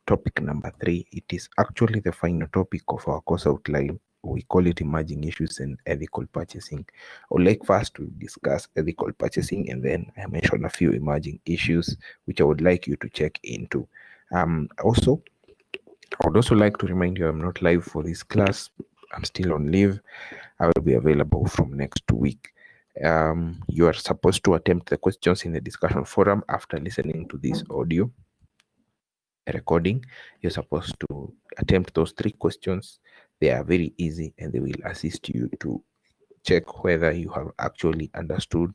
topic number 3. It is actually the final topic of our course outline. We call it emerging issues and ethical purchasing. I would like first to discuss ethical purchasing, and then I mention a few emerging issues which I would like you to check into. Also, I would also like to remind you I'm not live for this class. I'm still on leave. I will be available from next week. You are supposed to attempt the questions in the discussion forum after listening to this audio recording. You're supposed to attempt those 3 questions. They are very easy and they will assist you to check whether you have actually understood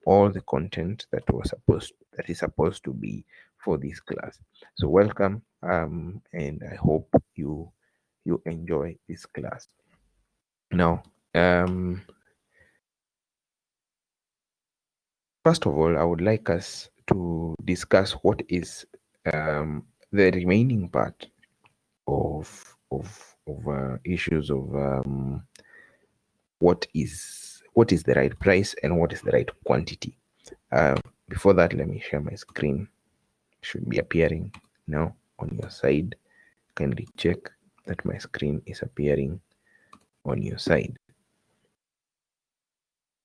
all the content that is supposed to be for this class. So welcome, and I hope you enjoy this class. Now, first of all, I would like us to discuss what is the remaining part of issues of what is the right price and what is the right quantity. Before that, let me share my screen. It should be appearing now on your side. Kindly check that my screen is appearing on your side.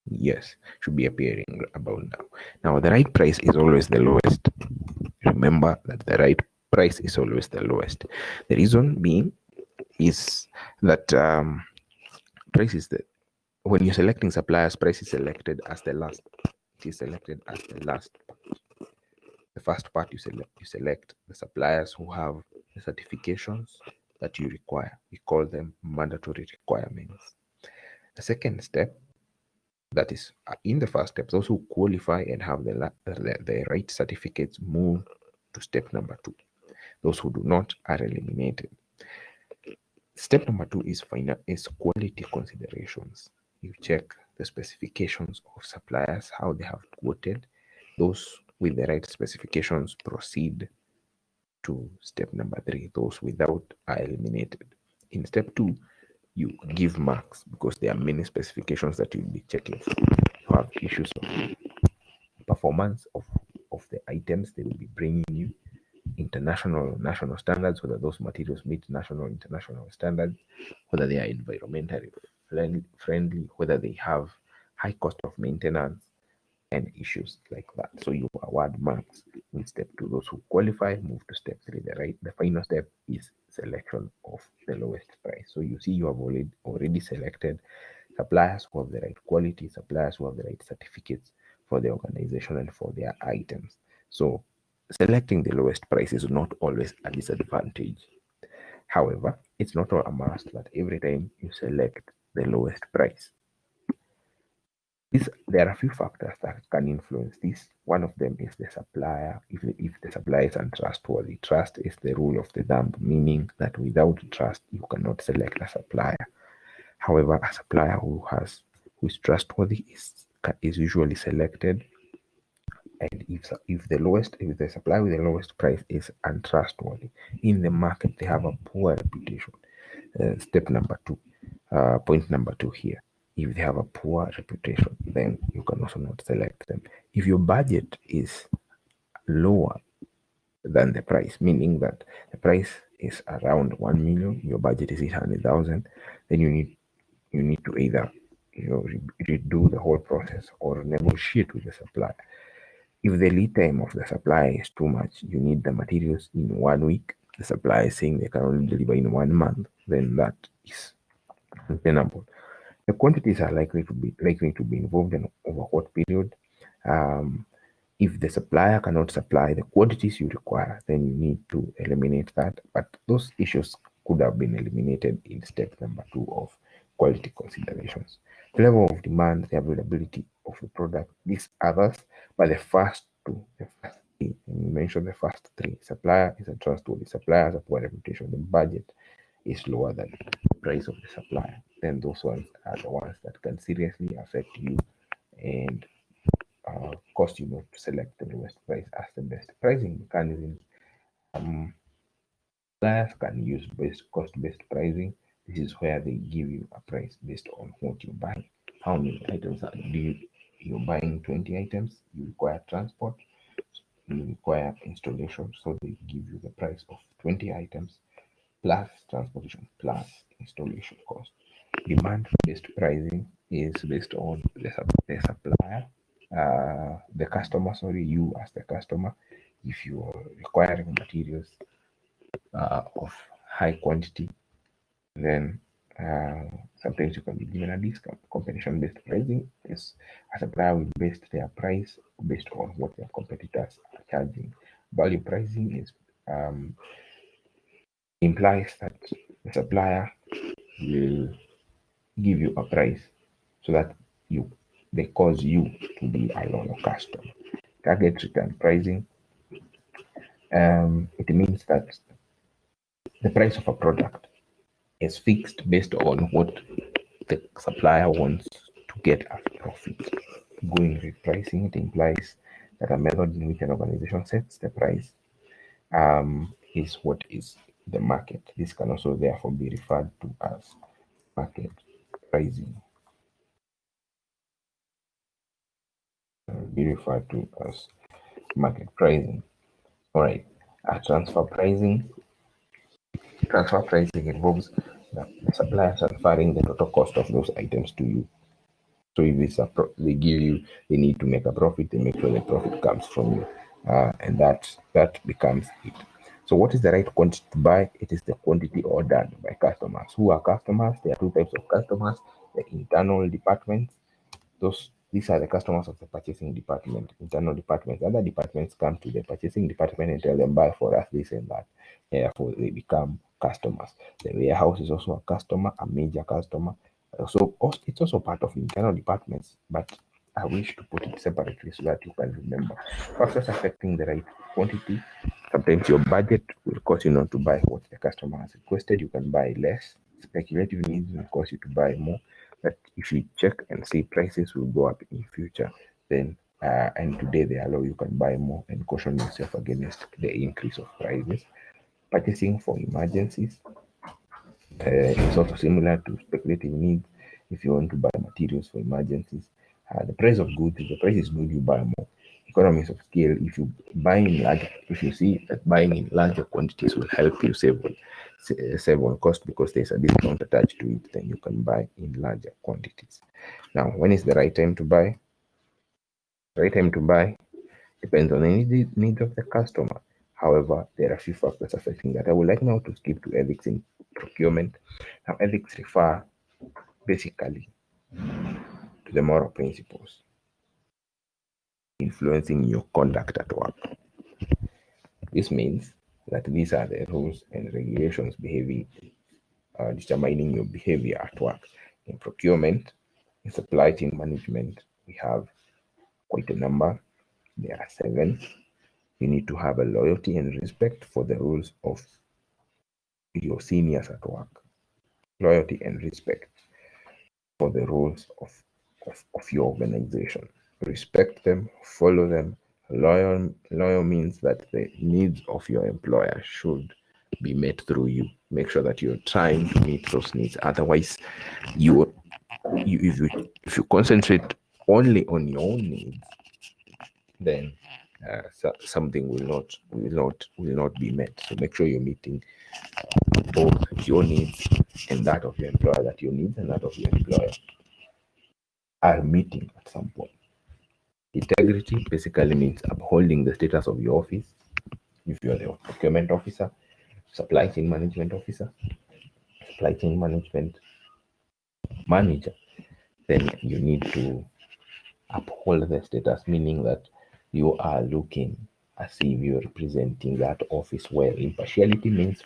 Yes, should be appearing about now. Now, the right price is always the lowest. Remember that the right price is always the lowest. The reason being is that price is when you're selecting suppliers, price is selected as the last. It is selected as the last. The first part you select the suppliers who have the certifications that you require. We call them mandatory requirements. The second step, that is in the first step, those who qualify and have the right certificates move to step number 2. Those who do not are eliminated. Step number 2 is quality considerations. You check the specifications of suppliers, how they have quoted. Those with the right specifications proceed to step number 3. Those without are eliminated. In step 2, you give marks because there are many specifications that you'll be checking. You have issues of performance of the items they will be bringing you, international or national standards, whether those materials meet national or international standards, whether they are environmentally friendly, whether they have high cost of maintenance, and issues like that. So you award marks in step 2. Those who qualify move to step 3. The final step is selection of the lowest price. So you see you have already selected suppliers who have the right quality, suppliers who have the right certificates for the organization and for their items. So selecting the lowest price is not always a disadvantage. However, it's not a must that every time you select the lowest price. There are a few factors that can influence this. One of them is the supplier. If the supplier is untrustworthy, trust is the rule of the thumb, meaning that without trust, you cannot select a supplier. However, a supplier who is trustworthy is usually selected. And if the supplier with the lowest price is untrustworthy in the market, they have a poor reputation. Step number 2, point number 2 here. If they have a poor reputation, then you can also not select them. If your budget is lower than the price, meaning that the price is around 1 million, your budget is 800,000, then you need to either redo the whole process or negotiate with the supplier. If the lead time of the supplier is too much, you need the materials in 1 week, the supplier is saying they can only deliver in 1 month, then that is untenable. The quantities are likely to be involved in over what period. If the supplier cannot supply the quantities you require, then you need to eliminate that. But those issues could have been eliminated in step number 2 of quality considerations. The level of demand, the availability of the product, these others, but the first 2, you mentioned the first 3. Supplier is a trustworthy, supplier has a poor reputation, the budget is lower than the price of the supplier, then those ones are the ones that can seriously affect you and cost you not to select the lowest price as the best pricing mechanism. Suppliers can use cost-based pricing. This is where they give you a price based on what you buy. How many items you're buying? 20 items. You require transport. You require installation, so they give you the price of 20 items plus transportation plus installation cost. Demand-based pricing is based on the supplier, the customer, sorry, you as the customer. If you are requiring materials of high quantity, then sometimes you can be given a discount. Competition-based pricing is a supplier will base their price based on what their competitors are charging. Value pricing is implies that the supplier will give you a price so that they cause you to be a loyal customer. Target return pricing, it means that the price of a product is fixed based on what the supplier wants to get as profit. Going rate pricing, it implies that a method in which an organization sets the price is what is the market. This can also therefore be referred to as market pricing. Be referred to as market pricing. All right. Transfer pricing. Transfer pricing involves the supplier transferring the total cost of those items to you. So if it's they give you, they need to make a profit, they make sure the profit comes from you, and that becomes it. So what is the right quantity to buy? It is the quantity ordered by customers. Who are customers? There are two types of customers: the internal departments. These are the customers of the purchasing department, internal departments. Other departments come to the purchasing department and tell them, buy for us this and that. Therefore, they become customers. The warehouse is also a customer, a major customer. So it's also part of internal departments, but I wish to put it separately so that you can remember. Factors affecting the right quantity. Sometimes your budget will cause you not to buy what the customer has requested. You can buy less. Speculative needs will cause you to buy more. But if you check and see prices will go up in future, then and today they allow you can buy more and caution yourself against the increase of prices. Purchasing for emergencies. It's also similar to speculative needs. If you want to buy materials for emergencies, the price of goods, if the price is good, you buy more. Economies of scale. If you buy in large, if you see that buying in larger quantities will help you save on cost because there's a discount attached to it, then you can buy in larger quantities. Now, when is the right time to buy? The right time to buy depends on the needs of the customer. However, there are a few factors affecting that. I would like now to skip to ethics in procurement. Now, ethics refer basically to the moral principles influencing your conduct at work. This means that these are the rules and regulations determining your behavior at work. In procurement, in supply chain management, we have quite a number. There are 7. You need to have a loyalty and respect for the rules of your seniors at work. Loyalty and respect for the rules of your organization. Respect them, follow them. Loyal means that the needs of your employer should be met through you. Make sure that you're trying to meet those needs. Otherwise, if you concentrate only on your own needs, then something will not be met. So make sure you're meeting both your needs and that of your employer. That your needs and that of your employer are meeting at some point. Integrity basically means upholding the status of your office. If you are the procurement officer, supply chain management officer, supply chain management manager, then you need to uphold the status, meaning that you are looking as if you're representing that office well. Impartiality means,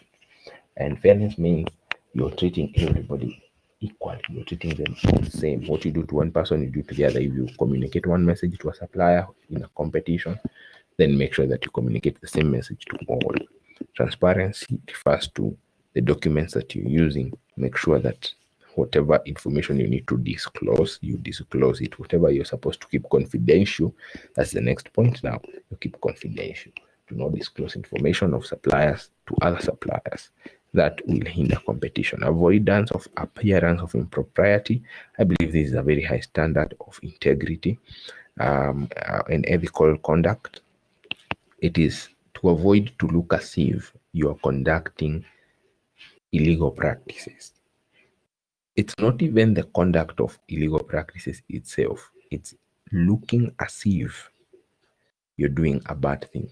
and fairness means, you're treating everybody equally. You're treating them the same. What you do to one person, you do to the other. If you communicate one message to a supplier in a competition, then make sure that you communicate the same message to all. Transparency refers to the documents that you're using. Make sure that whatever information you need to disclose, you disclose it. Whatever you're supposed to keep confidential, that's the next point now. You keep confidential. Do not disclose information of suppliers to other suppliers. That will hinder competition. Avoidance of appearance of impropriety. I believe this is a very high standard of integrity and ethical conduct. It is to avoid to look as if you are conducting illegal practices. It's not even the conduct of illegal practices itself. It's looking as if you're doing a bad thing.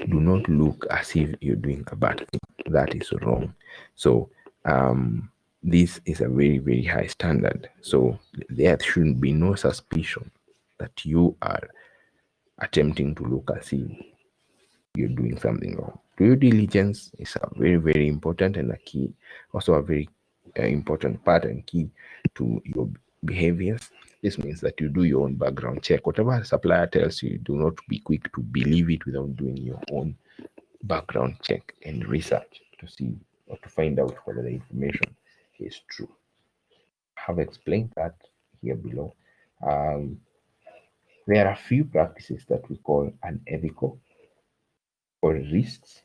Do not look as if you're doing a bad thing. That is wrong. So this is a very, very high standard. So there should be no suspicion that you are attempting to look as if you're doing something wrong. Due diligence is a very, very important and a key, also a very important part and key to your behaviors. This means that you do your own background check. Whatever a supplier tells you, do not be quick to believe it without doing your own background check and research to see or to find out whether the information is true. I have explained that here below. There are a few practices that we call unethical or risks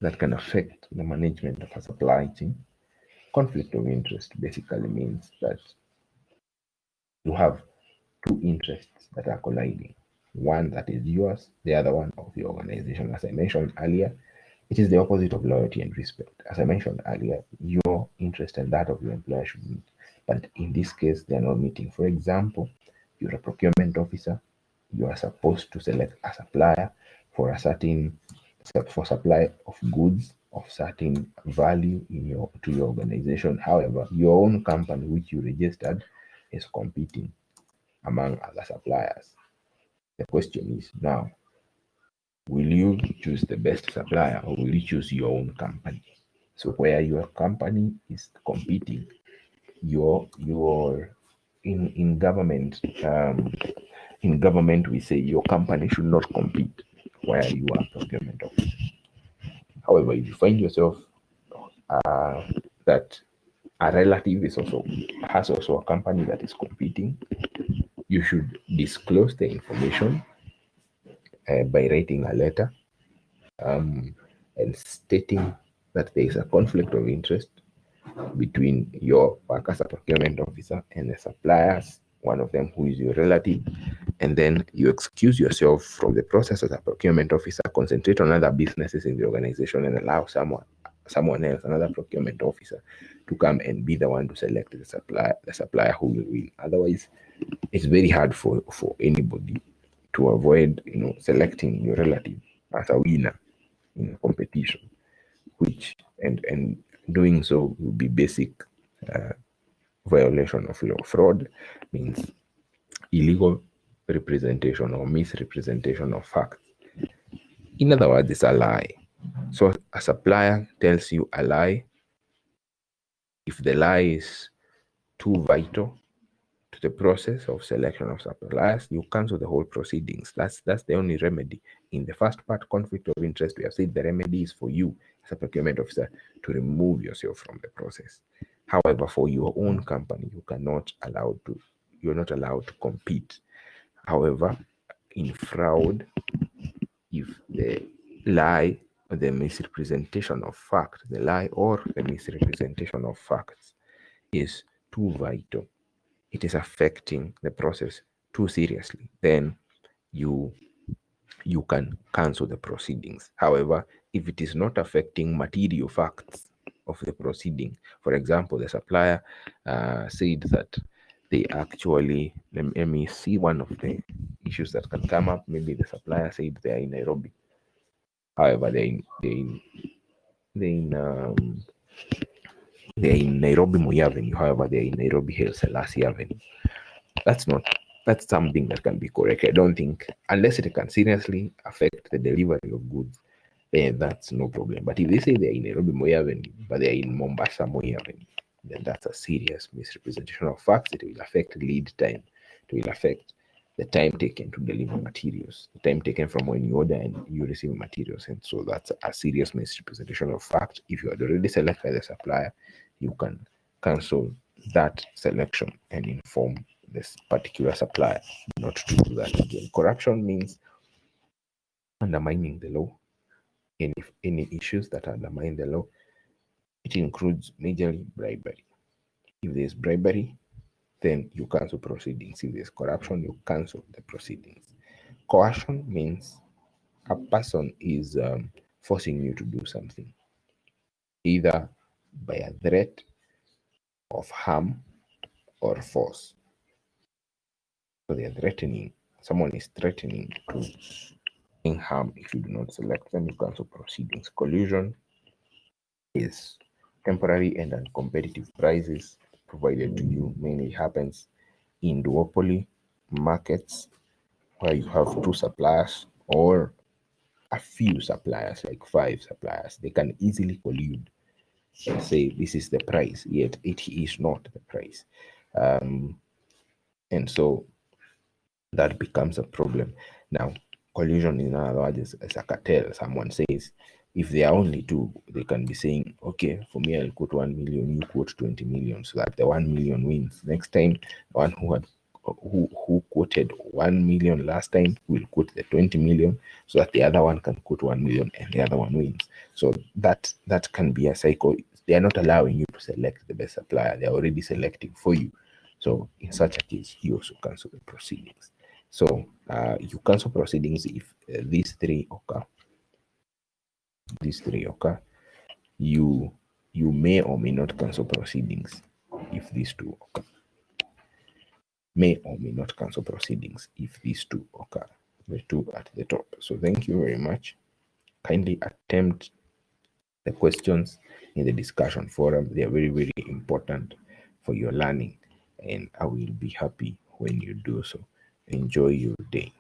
that can affect the management of a supply chain. Conflict of interest basically means that you have two interests that are colliding. One that is yours, the other one of the organization. As I mentioned earlier, it is the opposite of loyalty and respect. As I mentioned earlier, your interest and that of your employer should meet. But in this case, they are not meeting. For example, you're a procurement officer. You are supposed to select a supplier for a certain for supply of goods of certain value to your organization. However, your own company, which you registered, is competing among other suppliers. The question is now, will you choose the best supplier or will you choose your own company? So where your company is competing, your in government we say your company should not compete where you are procurement officer. However, if you find yourself that a relative has also a company that is competing, you should disclose the information by writing a letter and stating that there is a conflict of interest between your work as a procurement officer and the suppliers, one of them who is your relative, and then you excuse yourself from the process as a procurement officer, concentrate on other businesses in the organization, and allow someone else, another procurement officer, to come and be the one to select the supplier who will win. Otherwise, it's very hard for anybody to avoid selecting your relative as a winner in competition, which and doing so will be basic violation of law. Fraud means illegal representation or misrepresentation of facts. In other words, it's a lie. So a supplier tells you a lie. If the lie is too vital to the process of selection of suppliers, you cancel the whole proceedings. That's the only remedy. In the first part, conflict of interest, we have said the remedy is for you as a procurement officer to remove yourself from the process. However, for your own company, you're not allowed to compete. However, in fraud, if the lie or the misrepresentation of fact, the lie or the misrepresentation of facts is too vital, it is affecting the process too seriously, then you can cancel the proceedings. However, if it is not affecting material facts of the proceeding, for example, the supplier said that they actually, let me see one of the issues that can come up. Maybe the supplier said they are in Nairobi. However, they're in Nairobi Moi Avenue. However, they're in Nairobi Haile Selassie Avenue. That's something that can be corrected. I don't think, unless it can seriously affect the delivery of goods, then that's no problem. But if they say they're in Nairobi Moi Avenue, but they're in Mombasa Moi Avenue, then that's a serious misrepresentation of facts. It will affect lead time. It will affect the time taken to deliver materials, the time taken from when you order and you receive materials. And so that's a serious misrepresentation of fact. If you had already selected the supplier, you can cancel that selection and inform this particular supplier not to do that again. Corruption means undermining the law. Any issues that undermine the law, it includes majorly bribery. If there's bribery, then you cancel proceedings. If there's corruption, you cancel the proceedings. Coercion means a person is forcing you to do something, either by a threat of harm or force. So they are threatening, someone is threatening to bring harm if you do not select them, you cancel proceedings. Collusion is temporary and uncompetitive prices provided to you. Mainly happens in duopoly markets where you have two suppliers or a few suppliers, like five suppliers. They can easily collude and say this is the price, yet it is not the price. And so that becomes a problem. Now, collusion in other words is a cartel. Someone says if they are only two, they can be saying, okay, for me, I'll quote 1 million, you quote 20 million, so that the 1 million wins. Next time, the one who quoted 1 million last time will quote the 20 million, so that the other one can quote 1 million and the other one wins. So that can be a cycle. They are not allowing you to select the best supplier, they're already selecting for you. So in such a case, you also cancel the proceedings. So you cancel proceedings if these three occur. These three occur. You may or may not cancel proceedings if these two occur. May or may not cancel proceedings if these two occur. The two at the top. So thank you very much. Kindly attempt the questions in the discussion forum. They are very, very important for your learning, and I will be happy when you do so. Enjoy your day.